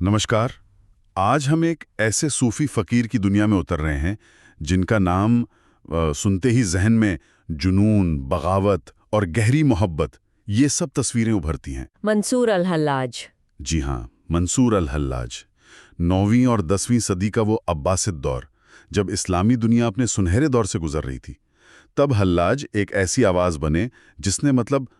नमस्कार। आज हम एक ऐसे सूफी फकीर की दुनिया में उतर रहे हैं जिनका नाम सुनते ही जहन में जुनून, बगावत और गहरी मोहब्बत ये सब तस्वीरें उभरती हैं। मंसूर अल-हल्लाज। जी हाँ, मंसूर अल-हल्लाज। 9वीं और 10वीं सदी का वो अब्बासिद दौर, जब इस्लामी दुनिया अपने सुनहरे दौर से गुजर रही थी, तब हल्लाज एक ऐसी आवाज़ बने जिसने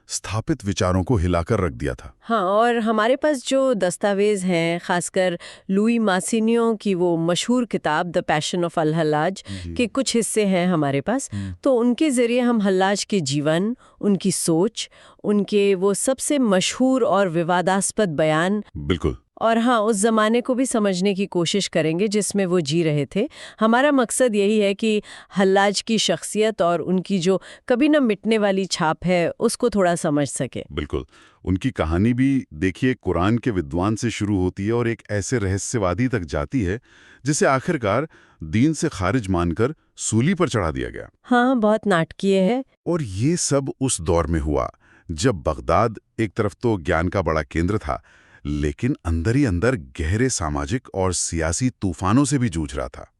स्थापित विचारों को हिलाकर रख दिया था। हाँ, और हमारे पास जो दस्तावेज हैं, खासकर लुई मासिनियो की वो मशहूर किताब द पैशन ऑफ अल-हल्लाज के कुछ हिस्से हैं हमारे पास। तो उनके ज़रिए हम हल्लाज के जीवन, उनकी सोच, उनके वो सबसे मशहूर और विवादास्पद बयान, बिल्कुल। और हाँ, उस ज़माने को भी समझने की कोशिश करेंगे जिसमें वो जी रहे थे। हमारा मकसद यही है कि हल्लाज की शख्सियत और उनकी जो कभी न मिटने वाली छाप है उसको थोड़ा समझ सके। बिल्कुल। उनकी कहानी भी देखिए कुरान के विद्वान से शुरू होती है और एक ऐसे रहस्यवादी तक जाती है जिसे आखिरकार दीन से खारिज मानकर सूली पर चढ़ा दिया गया। हाँ, बहुत नाटकीय है। और ये सब उस दौर में हुआ जब बगदाद एक तरफ तो ज्ञान का बड़ा केंद्र था, लेकिन अंदर ही अंदर गहरे सामाजिक और सियासी तूफानों से भी जूझ रहा था।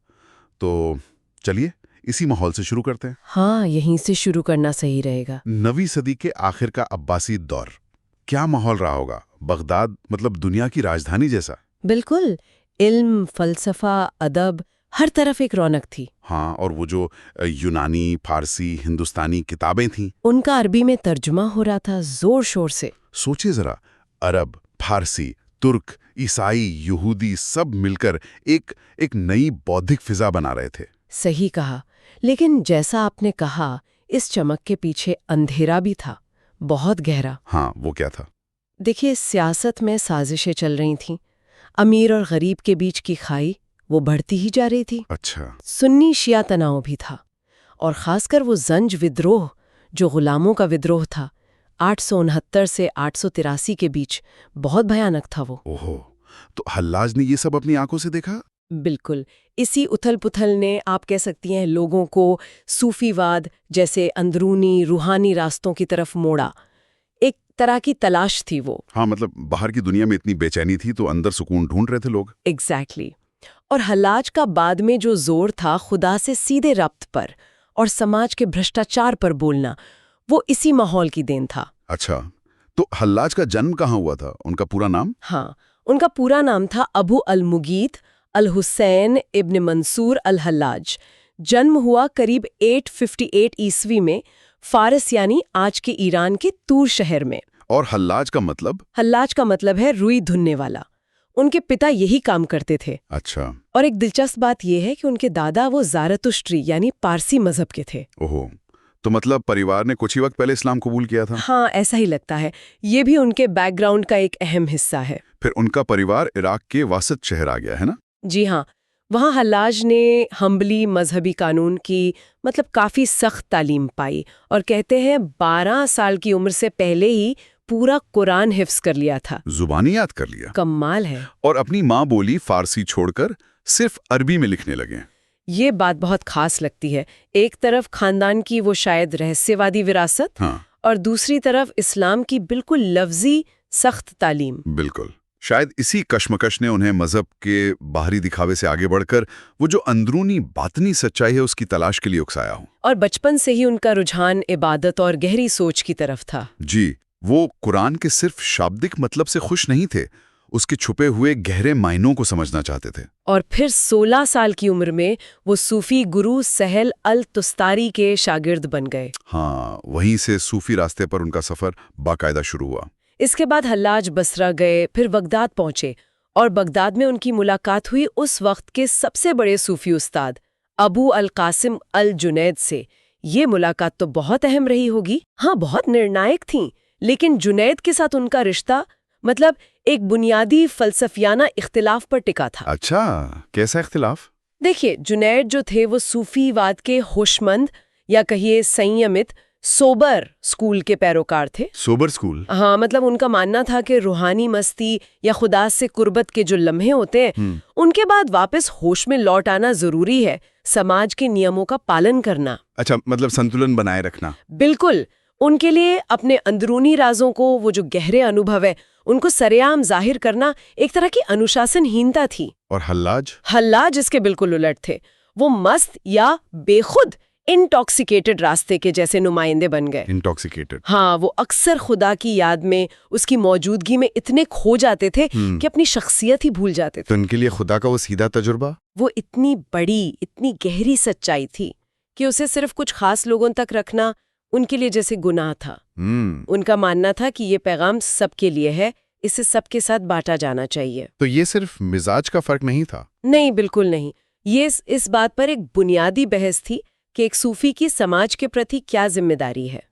तो चलिए इसी माहौल से शुरू करते हैं। हाँ, यहीं से शुरू करना सही रहेगा। 9वीं सदी के आखिर का अब्बासी दौर, क्या माहौल रहा होगा? बगदाद दुनिया की राजधानी जैसा। बिल्कुल। इल्म, फलसफा, अदब, हर तरफ एक रौनक थी। हाँ, और वो जो यूनानी, फारसी, हिंदुस्तानी किताबें थीं, उनका अरबी में तर्जुमा हो रहा था जोर शोर से। सोचिए जरा, अरब, फारसी, तुर्क, ईसाई, यहूदी सब मिलकर एक नई बौद्धिक फिजा बना रहे थे। सही कहा। लेकिन जैसा आपने कहा, इस चमक के पीछे अंधेरा भी था, बहुत गहरा। हाँ, वो क्या था? देखिए, सियासत में साजिशें चल रही थीं। अमीर और गरीब के बीच की खाई वो बढ़ती ही जा रही थी। अच्छा। सुन्नी शिया तनाव भी था, और खासकर वो जंज विद्रोह जो गुलामों का विद्रोह था, 869 से 883 के बीच, बहुत भयानक था वो। ओहो, तो हल्लाज ने ये सब अपनी आंखों से देखा? बिल्कुल। इसी उथल-पुथल ने, आप कह सकती हैं, लोगों को सूफीवाद जैसे अंदरूनी रूहानी रास्तों की तरफ मोड़ा। एक तरह की तलाश थी वो। हाँ, बाहर की दुनिया में इतनी बेचैनी थी तो अंदर सुकून ढूंढ रहे थे लोग। एग्जैक्टली। और हल्लाज का बाद में जो जोर था खुदा से सीधे रब्त पर और समाज के भ्रष्टाचार पर बोलना, वो इसी माहौल की देन था। अच्छा, तो हल्लाज का जन्म कहाँ हुआ था? उनका पूरा नाम? हाँ, उनका पूरा नाम था अबू अल-मुगीत अल-हुसैन इब्न मंसूर अल-हल्लाज। जन्म हुआ करीब 858 ईस्वी में, फारस यानी आज के ईरान के तूर शहर में। और हल्लाज का मतलब? हल्लाज का मतलब है रुई धुनने वाला। उनके पिता यही काम करते थे। अच्छा। और एक दिलचस्प बात यह है कि उनके दादा वो ज़ारतुश्त्री यानी पारसी मजहब के थे। ओहो, तो परिवार ने कुछ ही वक्त पहले इस्लाम कबूल किया था। हाँ, ऐसा ही लगता है। ये भी उनके बैकग्राउंड का एक अहम हिस्सा है। फिर उनका परिवार इराक के वासत शहर आ गया है ना? जी हाँ, वहाँ हल्लाज ने हम्बली मजहबी कानून की काफ़ी सख्त तालीम पाई, और कहते हैं 12 साल की उम्र से पहले ही पूरा कुरान हिफ्स कर लिया था। जुबानी याद कर लिया। कमाल है। और अपनी माँ बोली फारसी छोड़कर सिर्फ अरबी में लिखने लगे। ये बात बहुत खास लगती है। एक तरफ खानदान की वो शायद रहस्यवादी विरासत, हाँ, और दूसरी तरफ इस्लाम की बिल्कुल लफ्जी सख्त तालीम। बिल्कुल। शायद इसी कश्मकश ने उन्हें मजहब के बाहरी दिखावे से आगे बढ़कर वो जो अंदरूनी बातनी सच्चाई है उसकी तलाश के लिए उकसाया हो। और बचपन से ही उनका रुझान इबादत और गहरी सोच की तरफ था। जी, वो कुरान के सिर्फ शाब्दिक मतलब से खुश नहीं थे, उसके छुपे हुए गहरे मायनों को समझना चाहते थे। और फिर 16 साल की उम्र में वो सूफी गुरु सहल अल तुस्तारी के शागिर्द बन गए। हाँ, वहीं से सूफी रास्ते पर उनका सफर बाकायदा शुरू हुआ। इसके बाद हल्लाज बसरा गए, फिर बगदाद पहुंचे, और बगदाद में उनकी मुलाकात हुई उस वक्त के सबसे बड़े सूफी उस्ताद अबू अल कासिम अल जुनैद से। ये मुलाकात तो बहुत अहम रही होगी। हाँ, बहुत निर्णायक थी। लेकिन जुनैद के साथ उनका रिश्ता एक बुनियादी फलसफियाना इख्तिलाफ पर टिका था। अच्छा, कैसा इख्तिलाफ? देखिए, जुनैद जो थे वो सूफीवाद के होशमंद, या कहिए संयमित, सोबर स्कूल के पैरोकार थे। Sober school? हाँ, उनका मानना था कि रूहानी मस्ती या खुदा से कुर्बत के जो लम्हे होते हैं, उनके बाद वापस होश में लौट आना जरूरी है, समाज के नियमों का पालन करना। अच्छा, संतुलन बनाए रखना। बिल्कुल। उनके लिए अपने अंदरूनी राजों को, वो जो गहरे अनुभव है, उनको सरेआम जाहिर करना एक तरह की अनुशासनहीनता थी। और हल्लाज? हल्लाज इसके बिल्कुल उलट थे। वो मस्त या बेखुद इंटॉक्सिकेटेड रास्ते के जैसे नुमाइंदे बन गए। इंटॉक्सिकेटेड? हाँ, वो अक्सर खुदा की याद में, उसकी मौजूदगी में इतने खो जाते थे कि अपनी शख्सियत ही भूल जाते थे। तो इनके लिए खुदा का वो सीधा तजुर्बा? वो इतनी बड़ी, इतनी गहरी सच्चाई थी कि उसे सिर्फ कुछ खास लोगों तक रखना उनके लिए जैसे गुनाह था। उनका मानना था कि ये पैगाम सबके लिए है, इसे सबके साथ बांटा जाना चाहिए। तो ये सिर्फ मिजाज का फर्क नहीं था? नहीं, बिल्कुल नहीं। ये इस बात पर एक बुनियादी बहस थी कि एक सूफी की समाज के प्रति क्या जिम्मेदारी है।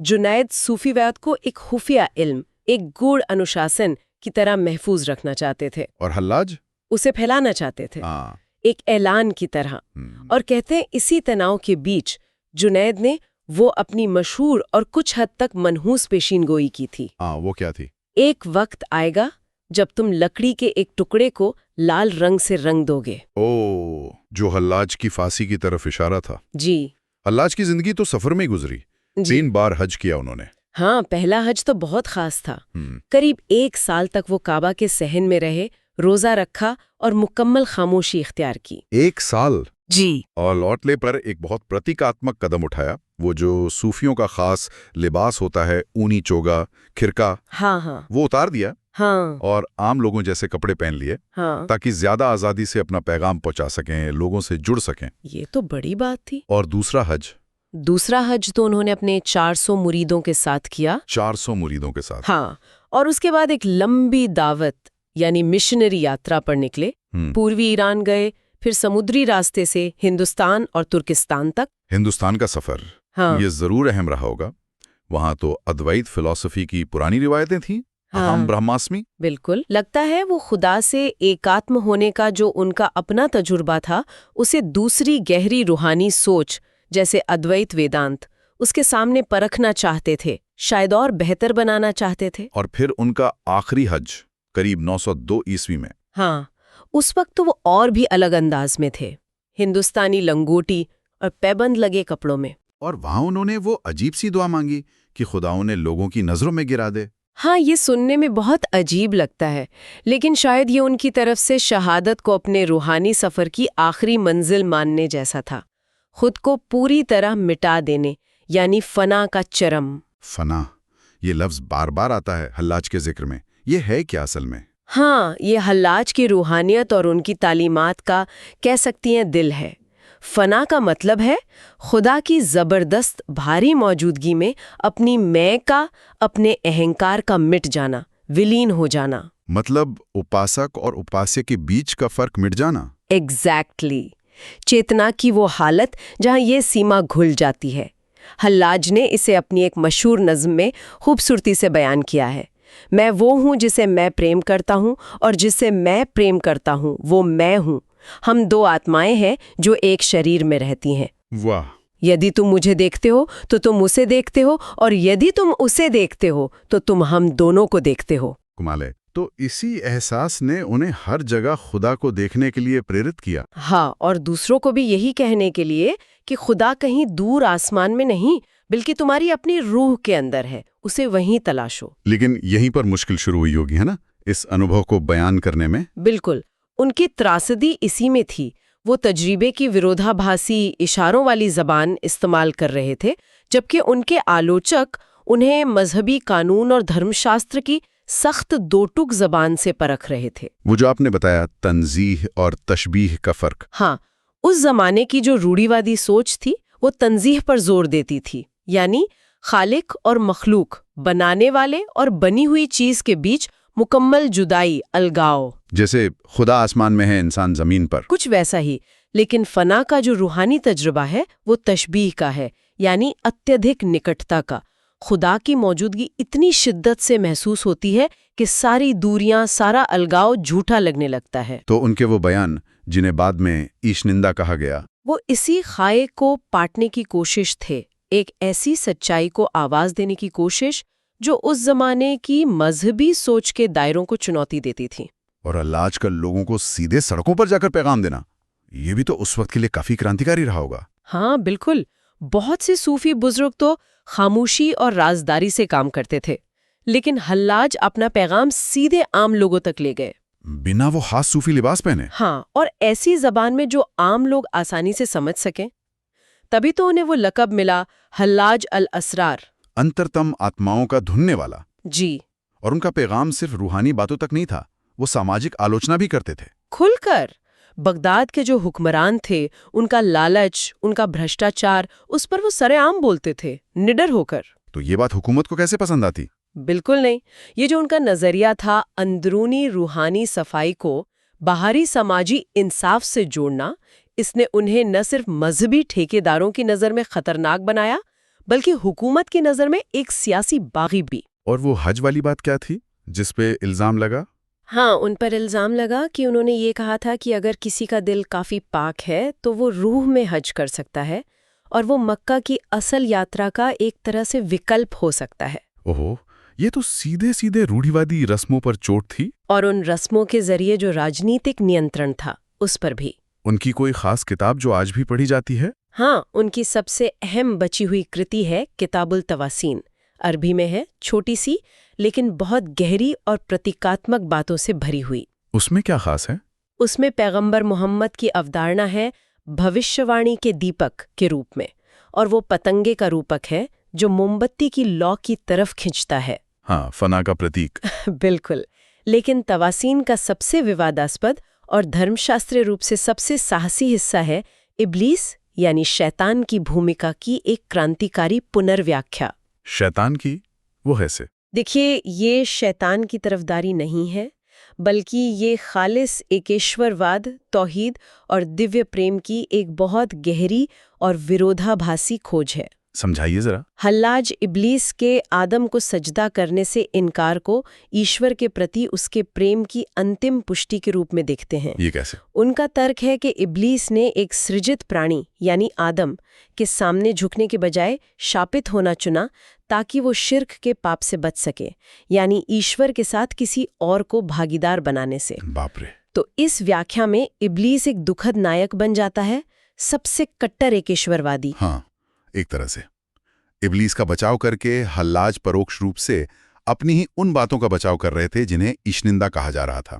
जुनैद सूफीवाद को एक खुफिया इल्म, एक गूढ़ अनुशासन की तरह महफूज रखना चाहते थे। और हल्लाज? उसे फैलाना चाहते थे, एक ऐलान की तरह। और कहते हैं इसी तनाव के बीच जुनैद ने वो अपनी मशहूर और कुछ हद तक मनहूस पेशीनगोई की थी। वो क्या थी? एक वक्त आएगा जब तुम लकड़ी के एक टुकड़े को लाल रंग से रंग दोगे। जो हल्लाज की फांसी की तरफ इशारा था। जी। हल्लाज की जिंदगी तो सफर में गुजरी। 3 बार हज किया उन्होंने। हाँ, पहला हज तो बहुत खास था। करीब 1 साल तक वो काबा के सहन में रहे, रोजा रखा और मुकम्मल खामोशी इख्तियार की। 1 साल? जी। और लौटले पर एक बहुत प्रतीकात्मक कदम उठाया, वो जो सूफियों का खास लिबास होता है, ऊनी चोगा, खिरका। हाँ, वो उतार दिया। हाँ। और आम लोगों जैसे कपड़े पहन लिए। हाँ। ताकि ज्यादा आजादी से अपना पैगाम पहुंचा सकें, लोगों से जुड़ सकें। ये तो बड़ी बात थी। और दूसरा हज तो उन्होंने अपने 400 मुरीदों के साथ किया। 400 मुरीदों के साथ? हाँ। और उसके बाद एक लंबी दावत यानी मिशनरी यात्रा पर निकले। पूर्वी ईरान गए, फिर समुद्री रास्ते से हिंदुस्तान और तुर्किस्तान तक। हिंदुस्तान का सफर, हाँ। ये जरूर अहम रहा होगा। वहां तो अद्वैत फिलॉसफी की पुरानी रिवायतें थीं। हाँ। अहम ब्रह्मास्मि। बिल्कुल। लगता है वो खुदा से एकात्म होने का जो उनका अपना तजुर्बा था, उसे दूसरी गहरी रूहानी सोच जैसे अद्वैत वेदांत उसके सामने परखना चाहते थे, शायद और बेहतर बनाना चाहते थे। और फिर उनका आखिरी हज करीब 902 ईस्वी में। हाँ, उस वक्त तो वो और भी अलग अंदाज में थे, हिंदुस्तानी लंगोटी और पैबंद लगे कपड़ों में। और वहां उन्होंने वो अजीब सी दुआ मांगी कि खुदाओं ने लोगों की नजरों में गिरा दे। हाँ, ये सुनने में बहुत अजीब लगता है, लेकिन शायद ये उनकी तरफ से शहादत को अपने रूहानी सफर की आखिरी मंजिल मानने जैसा था। खुद को पूरी तरह मिटा देने, यानी फना का चरम। फना, ये लफ्ज बार बार आता है हल्लाज के जिक्र में। ये है क्या असल में? हाँ, ये हल्लाज की रूहानियत और उनकी तालीमात का, कह सकती हैं, दिल है। फना का मतलब है खुदा की जबरदस्त भारी मौजूदगी में अपनी मैं का, अपने अहंकार का मिट जाना, विलीन हो जाना। मतलब उपासक और उपास्य के बीच का फर्क मिट जाना। एग्जैक्टली। चेतना की वो हालत जहां ये सीमा घुल जाती है। हल्लाज ने इसे अपनी एक मशहूर नज़्म में खूबसूरती से बयान किया है। मैं वो हूँ जिसे मैं प्रेम करता हूँ, और जिसे मैं प्रेम करता हूँ वो मैं हूँ। हम 2 आत्माएं हैं जो एक शरीर में रहती हैं। वाह! यदि तुम मुझे देखते हो तो तुम उसे देखते हो, और यदि तुम उसे देखते हो तो तुम हम दोनों को देखते हो। कमाल है। तो इसी एहसास ने उन्हें हर जगह खुदा को देखने के लिए प्रेरित किया। हाँ, और दूसरों को भी यही कहने के लिए कि खुदा कहीं दूर आसमान में नहीं, बल्कि तुम्हारी अपनी रूह के अंदर है, उसे वहीं तलाशो। लेकिन यहीं पर मुश्किल शुरू हुई होगी, है ना, इस अनुभव को बयान करने में? बिल्कुल। उनकी त्रासदी इसी में थी। वो तजरीबे की विरोधाभासी इशारों वाली जबान इस्तेमाल कर रहे थे, जबकि उनके आलोचक उन्हें मजहबी कानून और धर्मशास्त्र की सख्त 2 टुक जबान से परख रहे थे। वो जो आपने बताया तंजीह और तशबीह का फर्क। हाँ, उस जमाने की जो रूढ़िवादी सोच थी वो तंजीह पर जोर देती थी, यानी खालिक और मखलूक, बनाने वाले और बनी हुई चीज के बीच मुकम्मल जुदाई, अलगाव। जैसे खुदा आसमान में है, इंसान जमीन पर। कुछ वैसा ही। लेकिन फना का जो रूहानी तजुर्बा है वो तशबीह का है, यानी अत्यधिक निकटता का। खुदा की मौजूदगी इतनी शिद्दत से महसूस होती है कि सारी दूरियां, सारा अलगाव झूठा लगने लगता है। तो उनके वो बयान, जिन्हें बाद में ईशनिंदा कहा गया, वो इसी खाए को पाटने की कोशिश थे, एक ऐसी सच्चाई को आवाज देने की कोशिश जो उस जमाने की मजहबी सोच के दायरों को चुनौती देती थी। और अल्लाह आजकल लोगों को सीधे सड़कों पर जाकर पैगाम देना, ये भी तो उस वक्त के लिए काफी क्रांतिकारी रहा होगा। हाँ, बिल्कुल। बहुत से सूफी बुजुर्ग तो खामोशी और राजदारी से काम करते थे, लेकिन हल्लाज अपना पैगाम सीधे आम लोगों तक ले गए। बिना वो खास सूफी लिबास पहने। हाँ, और ऐसी जबान में जो आम लोग आसानी से समझ सकें। तभी तो उन्हें वो लक़ब मिला, हल्लाज अल असरार, अंतरतम आत्माओं का धुनने वाला। जी। और उनका पैगाम सिर्फ रूहानी बातों तक नहीं था, वो सामाजिक आलोचना भी करते थे। खुलकर बगदाद के जो हुक्मरान थे, उनका लालच, उनका भ्रष्टाचार, उस पर वो सरेआम बोलते थे, निडर होकर। तो ये बात हुकूमत को कैसे पसंद आती? बिल्कुल नहीं। ये जो उनका नजरिया था, अंदरूनी रूहानी सफाई को बाहरी समाजी इंसाफ से जोड़ना, इसने उन्हें न सिर्फ मजहबी ठेकेदारों की नज़र में खतरनाक बनाया, बल्कि हुकूमत की नज़र में एक सियासी बागी भी। और वो हज वाली बात क्या थी जिस पे इल्जाम लगा? हाँ, उन पर इल्जाम लगा कि उन्होंने ये कहा था कि अगर किसी का दिल काफ़ी पाक है तो वो रूह में हज कर सकता है, और वो मक्का की असल यात्रा का एक तरह से विकल्प हो सकता है। ओहो, ये तो सीधे सीधे रूढ़िवादी रस्मों पर चोट थी। और उन रस्मों के जरिए जो राजनीतिक नियंत्रण था, उस पर भी। उनकी कोई खास किताब जो आज भी पढ़ी जाती है? हाँ, उनकी सबसे अहम बची हुई कृति है किताबुल तवासीन। अरबी में है, छोटी सी लेकिन बहुत गहरी और प्रतीकात्मक बातों से भरी हुई। उसमें क्या खास है? उसमें पैगंबर मोहम्मद की अवधारणा है भविष्यवाणी के दीपक के रूप में, और वो पतंगे का रूपक है जो मोमबत्ती की लौ की तरफ खींचता है। हाँ, फना का प्रतीक। बिल्कुल। लेकिन तवासीन का सबसे विवादास्पद और धर्मशास्त्रीय रूप से सबसे साहसी हिस्सा है इब्लीस यानी शैतान की भूमिका की एक क्रांतिकारी पुनर्व्याख्या। शैतान की? वो कैसे? देखिए, ये शैतान की तरफदारी नहीं है, बल्कि ये खालिस एकेश्वरवाद, तौहीद और दिव्य प्रेम की एक बहुत गहरी और विरोधाभासी खोज है। समझाइए जरा। हल्लाज इब्लीस के आदम को सजदा करने से इनकार को ईश्वर के प्रति उसके प्रेम की अंतिम पुष्टि के रूप में देखते हैं। ये कैसे? उनका तर्क है कि इब्लीस ने एक सृजित प्राणी यानी आदम के सामने झुकने के बजाय शापित होना चुना, ताकि वो शिर्क के पाप से बच सके, यानी ईश्वर के साथ किसी और को भागीदार बनाने से। बाप रे। तो इस व्याख्या में इब्लीस एक दुखद नायक बन जाता है, सबसे कट्टर एकेश्वरवादी। हाँ, एक तरह से इब्लीस का बचाव करके हल्लाज परोक्ष रूप से अपनी ही उन बातों का बचाव कर रहे थे जिन्हें ईशनिंदा कहा जा रहा था।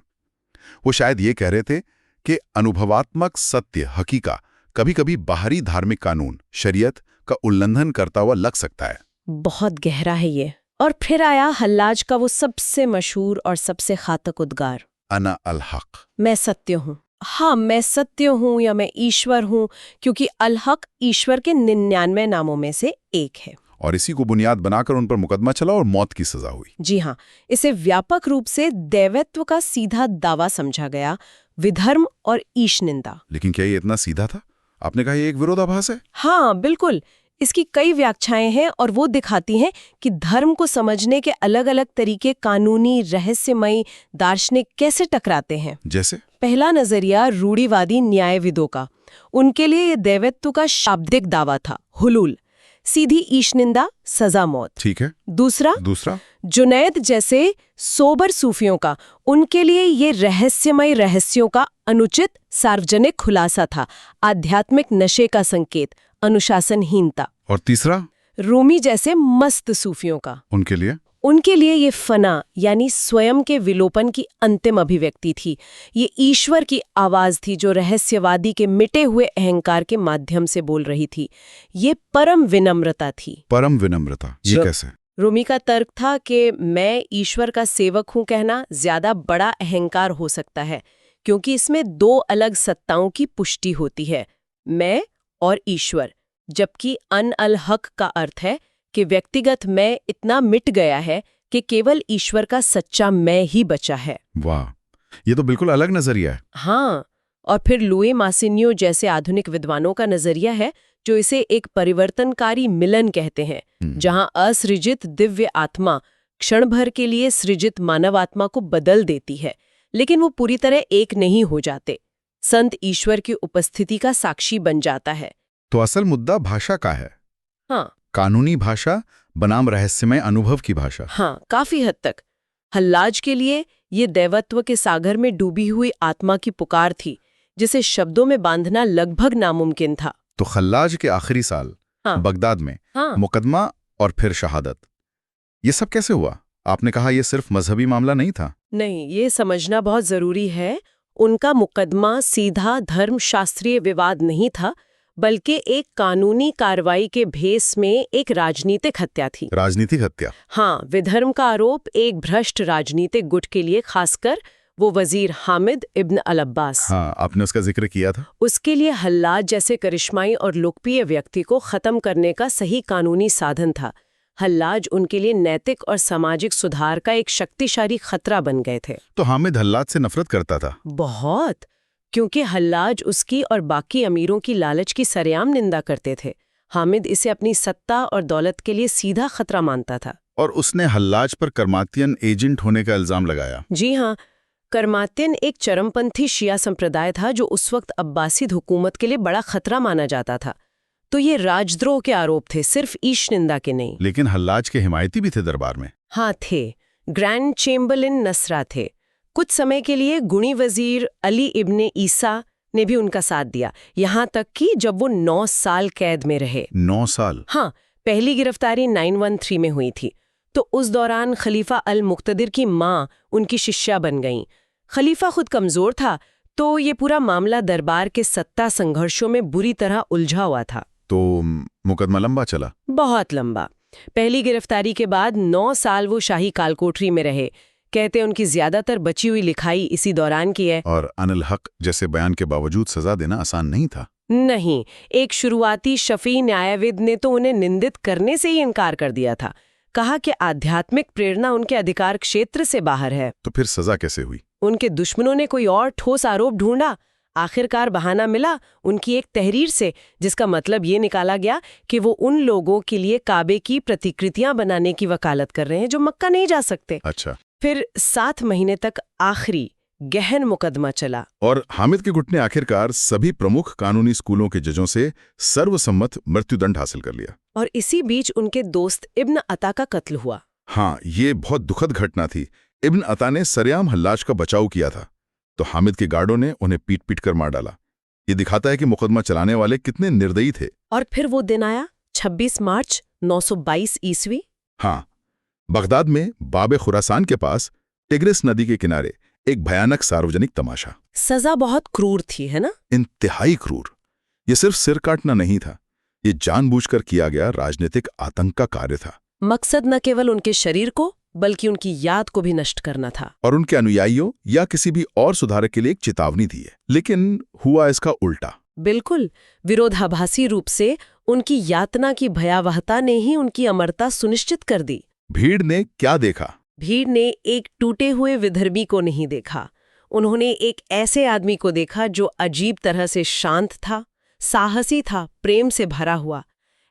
वो शायद ये कह रहे थे कि अनुभवात्मक सत्य, हकीका कभी-कभी बाहरी धार्मिक कानून, शरीयत का उल्लंघन करता हुआ लग सकता है। बहुत गहरा है ये। और फिर आया हल्लाज का वो सबसे मशहूर और सबसे घातक उद्गार, अना अल हक। मैं सत्य हूँ। हाँ, मैं सत्य हूँ या मैं ईश्वर हूँ, क्योंकि अल हक ईश्वर के 99 नामों में से एक है। और इसी को बुनियाद बनाकर उन पर मुकदमा चला और मौत की सजा हुई। जी हाँ, इसे व्यापक रूप से दैवत्व का सीधा दावा समझा गया, विधर्म और ईशनिंदा। लेकिन क्या ये इतना सीधा था? आपने कहा ये एक विरोधाभास है। हाँ, बिल्कुल। इसकी कई व्याख्याएं हैं और वो दिखाती हैं कि धर्म को समझने के अलग अलग तरीके कानूनी, रहस्यमयी, दार्शनिक कैसे टकराते हैं। जैसे पहला नजरिया रूढ़िवादी न्यायविदों का। उनके लिए ये दैवत्व का शाब्दिक दावा था, हुलूल, सीधी ईशनिंदा, सजा मौत। ठीक है। दूसरा जुनैद जैसे सोबर सूफियों का। उनके लिए ये रहस्यमय रहस्यों का अनुचित सार्वजनिक खुलासा था, आध्यात्मिक नशे का संकेत, अनुशासनहीनता। और तीसरा रूमी जैसे मस्त सूफियों का। उनके लिए ये फना यानी स्वयं के विलोपन की अंतिम अभिव्यक्ति थी। ये ईश्वर की आवाज थी जो रहस्यवादी के मिटे हुए अहंकार के माध्यम से बोल रही थी। ये परम विनम्रता थी। परम विनम्रता, ये कैसे? रूमी का तर्क था कि मैं ईश्वर का सेवक हूं कहना ज्यादा बड़ा अहंकार हो सकता है, क्योंकि इसमें दो अलग सत्ताओं की पुष्टि होती है, मैं और ईश्वर, जबकि अन अल हक का अर्थ है कि व्यक्तिगत मैं इतना मिट गया है कि केवल ईश्वर का सच्चा मैं ही बचा है। वाह, ये तो बिल्कुल अलग नजरिया है। हाँ, और फिर लुई मासिन्यो जैसे आधुनिक विद्वानों का नजरिया है, जो इसे एक परिवर्तनकारी मिलन कहते हैं, जहां असृजित दिव्य आत्मा क्षण भर के लिए सृजित मानव आत्मा को बदल देती है, लेकिन वो पूरी तरह एक नहीं हो जाते। संत ईश्वर की उपस्थिति का साक्षी बन जाता है। तो असल मुद्दा भाषा का है। हाँ, कानूनी भाषा बनाम रहस्यमय अनुभव की भाषा। हाँ, काफी हद तक। हल्लाज के लिए ये दैवत्व के सागर में डूबी हुई आत्मा की पुकार थी, जिसे शब्दों में बांधना लगभग नामुमकिन था। तो हल्लाज के आखिरी साल बगदाद में मुकदमा और फिर शहादत, ये सब कैसे हुआ? आपने कहा यह सिर्फ मजहबी मामला नहीं था। नहीं, ये समझना बहुत जरूरी है। उनका मुकदमा सीधा धर्मशास्त्रीय विवाद नहीं था, बल्कि एक कानूनी कार्रवाई के भेस में एक राजनीतिक हत्या थी। राजनीतिक हत्या? हाँ, विधर्म का आरोप एक भ्रष्ट राजनीतिक गुट के लिए, खासकर वो वजीर हामिद इब्न अल अब्बास। हाँ, आपने उसका जिक्र किया था। उसके लिए हल्लाज जैसे करिश्माई और लोकप्रिय व्यक्ति को खत्म करने का सही कानूनी साधन था। हल्लाज उनके लिए नैतिक और सामाजिक सुधार का एक शक्तिशाली खतरा बन गए थे। तो हामिद हल्लाज से नफरत करता था? बहुत, क्योंकि हल्लाज उसकी और बाकी अमीरों की लालच की सरेआम निंदा करते थे। हामिद इसे अपनी सत्ता और दौलत के लिए सीधा खतरा मानता था। और उसने हल्लाज पर कर्मातियन एजेंट होने का इल्जाम लगाया। जी हाँ, कर्मातियन एक चरमपंथी शिया संप्रदाय था जो उस वक्त अब्बासिद हुकूमत के लिए बड़ा खतरा माना जाता था। तो ये राजद्रोह के आरोप थे, सिर्फ ईश निंदा के नहीं। लेकिन हल्लाज के हिमायती भी थे दरबार में? हाँ थे। ग्रैंड चेम्बरलिन नसरा थे। कुछ समय के लिए गुणी वजीर अली इब्ने ईसा ने भी उनका साथ दिया, यहाँ तक कि जब वो 9 साल कैद में रहे। 9 साल? हाँ, पहली गिरफ्तारी 913 में हुई थी। तो उस दौरान खलीफा अल मुक्तदिर की माँ उनकी शिष्या बन गईं। खलीफा खुद कमजोर था, तो ये पूरा मामला दरबार के सत्ता संघर्षों में बुरी तरह उलझा हुआ था। तो मुकदमा लंबा चला? बहुत लंबा। पहली गिरफ्तारी के बाद 9 साल वो शाही कालकोठरी में रहे। कहते उनकी ज्यादातर बची हुई लिखाई इसी दौरान की है। और अनिल हक जैसे बयान के बावजूद सजा देना आसान नहीं था। नहीं, एक शुरुआती शफी न्यायविद ने तो उन्हें निंदित करने से ही इनकार कर दिया था। कहा कि आध्यात्मिक प्रेरणा उनके अधिकार क्षेत्र से बाहर है। तो फिर सजा कैसे हुई? उनके दुश्मनों ने कोई और ठोस आरोप ढूंढा। आखिरकार बहाना मिला उनकी एक तहरीर से, जिसका मतलब ये निकाला गया कि वो उन लोगों के लिए काबे की प्रतिकृतियां बनाने की वकालत कर रहे हैं जो मक्का नहीं जा सकते। अच्छा। फिर 7 महीने तक आखिरी गहन मुकदमा चला। और हामिद के गुट ने आखिरकार सभी प्रमुख कानूनी स्कूलों के जजों से सर्वसम्मत मृत्युदंड हासिल कर लिया। और इसी बीच उनके दोस्त इब्न अता का कत्ल हुआ। हाँ, ये बहुत दुखद घटना थी। इब्न अता ने सरेआम हल्लाज का बचाव किया था, तो हामिद के गार्डों ने उन्हें पीट पीट कर मार डाला। ये दिखाता है कि मुकदमा चलाने वाले कितने निर्दयी थे। और फिर वो दिन आया, 26 मार्च 922 ईस्वी। हाँ, बगदाद में बाबे खुरासान के पास टिग्रिस नदी के किनारे एक भयानक सार्वजनिक तमाशा। सजा बहुत क्रूर थी, है ना? इंतहाई क्रूर। ये सिर्फ सिर काटना नहीं था, ये जानबूझकर किया गया राजनीतिक आतंक का कार्य था। मकसद न केवल उनके शरीर को बल्कि उनकी याद को भी नष्ट करना था। और उनके अनुयायियों या किसी भी और सुधारक के लिए एक चेतावनी दी है। लेकिन हुआ इसका उल्टा। बिल्कुल, विरोधाभासी रूप से उनकी यातना की भयावहता ने ही उनकी अमरता सुनिश्चित कर दी। भीड़ ने क्या देखा? भीड़ ने एक टूटे हुए विधर्मी को नहीं देखा। उन्होंने एक ऐसे आदमी को देखा जो अजीब तरह से शांत था, साहसी था, प्रेम से भरा हुआ।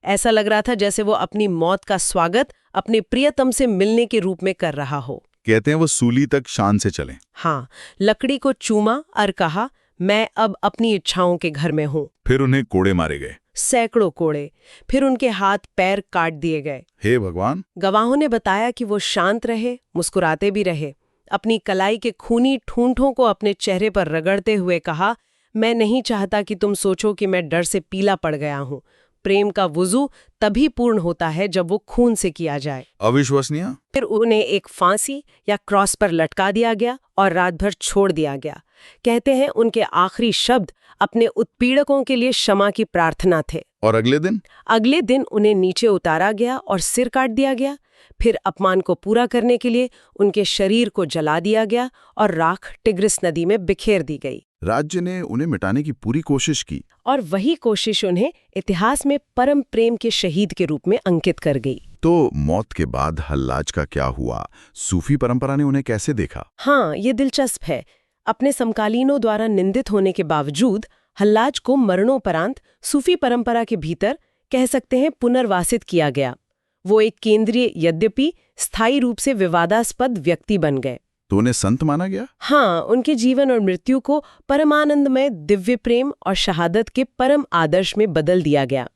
ऐसा लग रहा था जैसे वो अपनी मौत का स्वागत अपने प्रियतम से मिलने के रूप में कर रहा हो। कहते हैं वो सूली तक शान से चले। हाँ, लकड़ी को चूमा और कहा, मैं अब अपनी इच्छाओं के घर में हूँ। फिर उन्हें कोड़े मारे गए, सैकड़ों कोड़े। फिर उनके हाथ पैर काट दिए गए। हे भगवान! गवाहों ने बताया कि वो शांत रहे, मुस्कुराते भी रहे। अपनी कलाई के खूनी ठूंठों को अपने चेहरे पर रगड़ते हुए कहा, मैं नहीं चाहता कि तुम सोचो कि मैं डर से पीला पड़ गया हूँ। प्रेम का वुजू तभी पूर्ण होता है जब वो खून से किया जाए। अविश्वसनीय। फिर उन्हें एक फांसी या क्रॉस पर लटका दिया गया और रात भर छोड़ दिया गया। कहते हैं उनके आखिरी शब्द अपने उत्पीड़कों के लिए क्षमा की प्रार्थना थे। और अगले दिन? अगले दिन उन्हें नीचे उतारा गया और सिर काट दिया गया। फिर अपमान को पूरा करने के लिए उनके शरीर को जला दिया गया और राख टिग्रिस नदी में बिखेर दी गई। राज्य ने उन्हें मिटाने की पूरी कोशिश की, और वही कोशिश उन्हें इतिहास में परम प्रेम के शहीद के रूप में अंकित कर गई। तो मौत के बाद हल्लाज का क्या हुआ? सूफी परंपरा ने उन्हें कैसे देखा? हाँ, ये दिलचस्प है। अपने समकालीनों द्वारा निंदित होने के बावजूद हल्लाज को मरणोपरांत सूफी परंपरा के भीतर, कह सकते हैं, पुनर्वासित किया गया। वो एक केंद्रीय, यद्यपि स्थायी रूप से विवादास्पद व्यक्ति बन गए। तो उन्हें संत माना गया? हाँ, उनके जीवन और मृत्यु को परमानंदमय दिव्य प्रेम और शहादत के परम आदर्श में बदल दिया गया।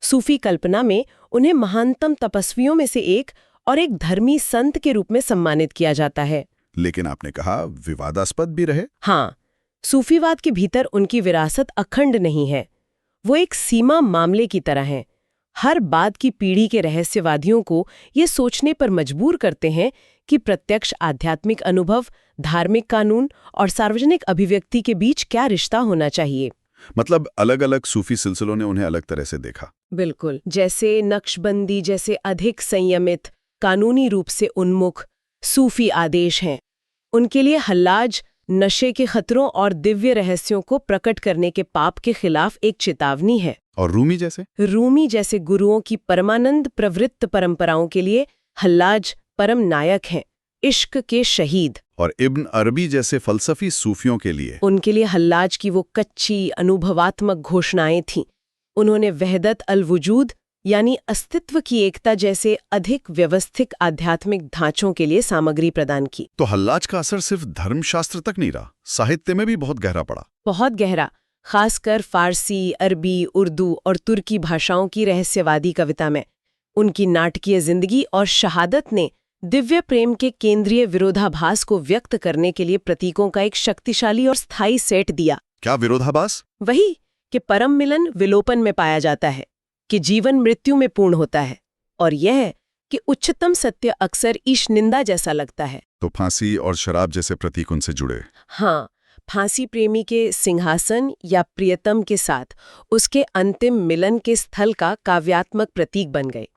सूफी कल्पना में उन्हें महानतम तपस्वियों में से एक और एक धर्मी संत के रूप में सम्मानित किया जाता है। लेकिन आपने कहा विवादास्पद भी रहे। हाँ, सूफीवाद के भीतर उनकी विरासत अखंड नहीं है। वो एक सीमा मामले की तरह है। हर बाद की पीढ़ी के रहस्यवादियों को ये सोचने पर मजबूर करते हैं कि प्रत्यक्ष आध्यात्मिक अनुभव, धार्मिक कानून और सार्वजनिक अभिव्यक्ति के बीच क्या रिश्ता होना चाहिए। मतलब अलग-अलग सूफी सिलसिलों ने उन्हें अलग तरह से देखा। बिल्कुल, जैसे नक्शबंदी जैसे अधिक संयमित, कानूनी रूप से उन्मुख सूफी आदेश हैं, उनके लिए हल्लाज नशे के खतरों और दिव्य रहस्यों को प्रकट करने के पाप के खिलाफ एक चेतावनी है। और रूमी जैसे गुरुओं की परमानंद प्रवृत्त परंपराओं के लिए हल्लाज परम नायक हैं, इश्क के शहीद। और इब्न अरबी जैसे फलसफी सूफियों के लिए उनके लिए हल्लाज की वो कच्ची अनुभवात्मक घोषणाएं थीं। उन्होंने वहदत अल वजूद यानी अस्तित्व की एकता जैसे अधिक व्यवस्थित आध्यात्मिक ढांचों के लिए सामग्री प्रदान की। तो हल्लाज का असर सिर्फ धर्मशास्त्र तक नहीं रहा, साहित्य में भी बहुत गहरा पड़ा। बहुत गहरा, खासकर फारसी, अरबी, उर्दू और तुर्की भाषाओं की रहस्यवादी कविता में। उनकी नाटकीय जिंदगी और शहादत ने दिव्य प्रेम के केंद्रीय विरोधाभास को व्यक्त करने के लिए प्रतीकों का एक शक्तिशाली और स्थायी सेट दिया। क्या विरोधाभास? वही कि परम मिलन विलोपन में पाया जाता है, कि जीवन मृत्यु में पूर्ण होता है, और यह कि उच्चतम सत्य अक्सर ईश निंदा जैसा लगता है। तो फांसी और शराब जैसे प्रतीक उनसे जुड़े। हाँ, फांसी प्रेमी के सिंहासन या प्रियतम के साथ उसके अंतिम मिलन के स्थल का काव्यात्मक प्रतीक बन गए।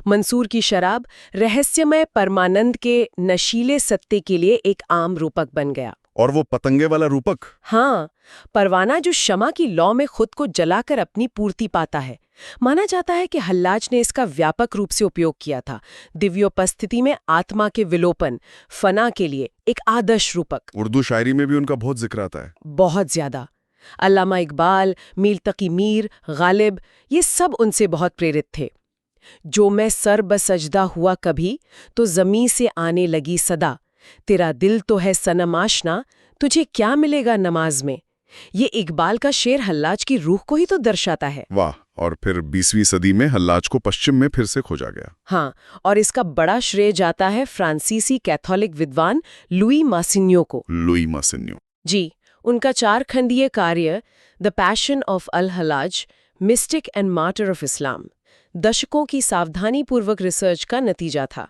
मंसूर की शराब रहस्यमय परमानंद के नशीले सत्य के लिए एक आम रूपक बन गया। और वो पतंगे वाला रूपक? हाँ, परवाना जो शमा की लौ में खुद को जलाकर अपनी पूर्ति पाता है। माना जाता है कि हल्लाज ने इसका व्यापक रूप से उपयोग किया था, दिव्योपस्थिति में आत्मा के विलोपन, फना के लिए एक आदर्श रूपक। उर्दू शायरी में भी उनका बहुत जिक्र आता है। बहुत ज्यादा। अल्लामा इकबाल, मीर तकी मीर, गालिब, ये सब उनसे बहुत प्रेरित थे। जो मैं सर बसजदा हुआ कभी, तो ज़मीं से आने लगी सदा, तेरा दिल तो है सनम आशना, तुझे क्या मिलेगा नमाज में। ये इकबाल का शेर हल्लाज की रूह को ही तो दर्शाता है। वाह। और फिर 20वीं सदी में हल्लाज को पश्चिम में फिर से खोजा गया। हाँ, और इसका बड़ा श्रेय जाता है फ्रांसीसी कैथोलिक विद्वान लुई मासिन्यो को। लुई मासिन्यो जी, उनका 4 खंडीय कार्य the passion of al Hallaj, mystic and martyr of Islam, दशकों की सावधानीपूर्वक रिसर्च का नतीजा था।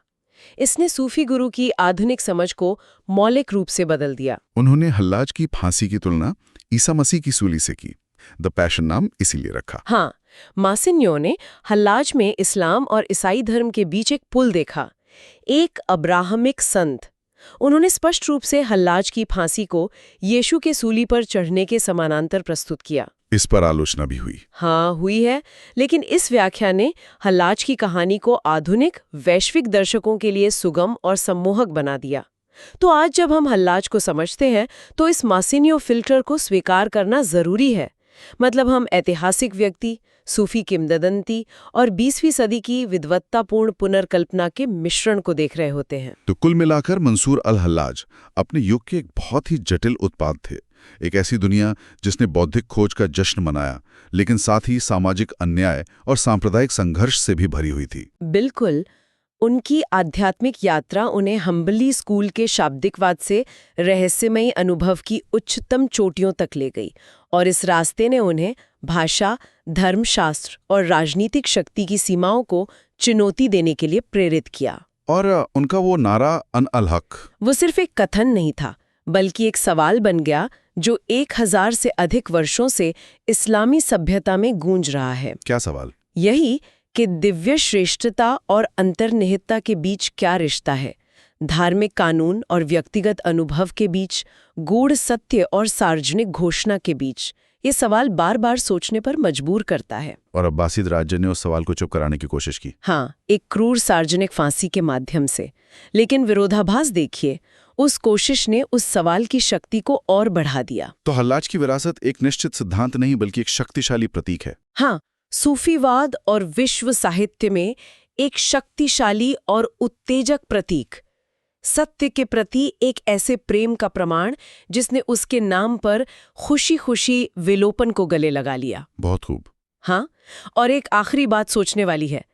इसने सूफी गुरु की आधुनिक समझ को मौलिक रूप से बदल दिया। उन्होंने हल्लाज की फांसी की तुलना ईसा मसीह की सूली से की। द पैशन नाम इसीलिए रखा। हाँ, मासिन्यो ने हल्लाज में इस्लाम और ईसाई धर्म के बीच एक पुल देखा, एक अब्राहमिक संत। उन्होंने स्पष्ट रूप से हल्लाज की फांसी को यीशु के सूली पर चढ़ने के समानांतर प्रस्तुत किया। इस पर आलोचना भी हुई। हाँ, हुई है, लेकिन इस व्याख्या ने हल्लाज की कहानी को आधुनिक वैश्विक दर्शकों के लिए सुगम और सम्मोहक बना दिया। तो आज जब हम हल्लाज को समझते हैं तो इस मासिन्यो फिल्टर को स्वीकार करना जरूरी है। मतलब हम ऐतिहासिक व्यक्ति, सूफी किंवदंती और 20वीं सदी की विद्वत्तापूर्ण पुनर्कल्पना के मिश्रण को देख रहे होते हैं। तो कुल मिलाकर मंसूर अल हल्लाज अपने युग के एक बहुत ही जटिल उत्पाद थे। एक ऐसी दुनिया जिसने बौद्धिक खोज का जश्न मनाया, लेकिन साथ ही सामाजिक अन्याय और सांप्रदायिक संघर्ष से भी भरी हुई थी। बिल्कुल, उनकी आध्यात्मिक यात्रा उन्हें हम्बली स्कूल के शाब्दिकवाद से रहस्यमयी अनुभव की उच्चतम चोटियों तक ले गई, और इस रास्ते ने उन्हें भाषा, धर्मशास्त्र और राजनीतिक शक्ति की सीमाओं को चुनौती देने के लिए प्रेरित किया। और उनका वो नारा अन अल हक, वो सिर्फ एक कथन नहीं था, बल्कि एक सवाल बन गया जो 1000 से अधिक वर्षों से इस्लामी सभ्यता में गूंज रहा है। क्या सवाल? यही कि दिव्य श्रेष्ठता और अंतर्निहितता के बीच क्या रिश्ता है, धार्मिक कानून और व्यक्तिगत अनुभव के बीच, गूढ़ सत्य और सार्वजनिक घोषणा के बीच। ये सवाल बार बार सोचने पर मजबूर करता है। और अब्बासिद राज्य ने उस सवाल को चुप कराने की कोशिश की। हाँ, एक क्रूर सार्वजनिक फांसी के माध्यम से। लेकिन विरोधाभास देखिए, उस कोशिश ने उस सवाल की शक्ति को और बढ़ा दिया। तो हल्लाज की विरासत एक निश्चित सिद्धांत नहीं बल्कि एक शक्तिशाली प्रतीक है। हाँ, सूफीवाद और विश्व साहित्य में एक शक्तिशाली और उत्तेजक प्रतीक, सत्य के प्रति एक ऐसे प्रेम का प्रमाण जिसने उसके नाम पर खुशी खुशी विलोपन को गले लगा लिया। बहुत खूब। हाँ, और एक आखिरी बात सोचने वाली है।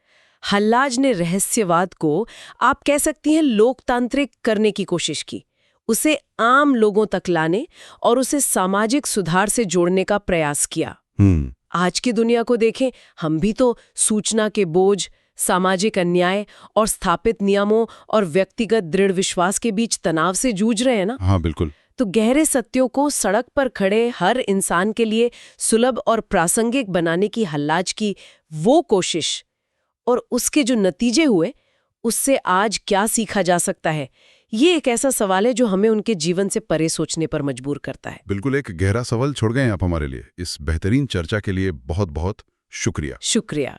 हल्लाज ने रहस्यवाद को, आप कह सकती हैं, लोकतांत्रिक करने की कोशिश की, उसे आम लोगों तक लाने और उसे सामाजिक सुधार से जोड़ने का प्रयास किया। आज की दुनिया को देखें, हम भी तो सूचना के बोझ, सामाजिक अन्याय और स्थापित नियमों और व्यक्तिगत दृढ़ विश्वास के बीच तनाव से जूझ रहे हैं ना। हाँ बिल्कुल। तो गहरे सत्यों को सड़क पर खड़े हर इंसान के लिए सुलभ और प्रासंगिक बनाने की हल्लाज की वो कोशिश और उसके जो नतीजे हुए, उससे आज क्या सीखा जा सकता है, ये एक ऐसा सवाल है जो हमें उनके जीवन से परे सोचने पर मजबूर करता है। बिल्कुल एक गहरा सवाल छोड़ गए हैं आप हमारे लिए। इस बेहतरीन चर्चा के लिए बहुत बहुत शुक्रिया। शुक्रिया।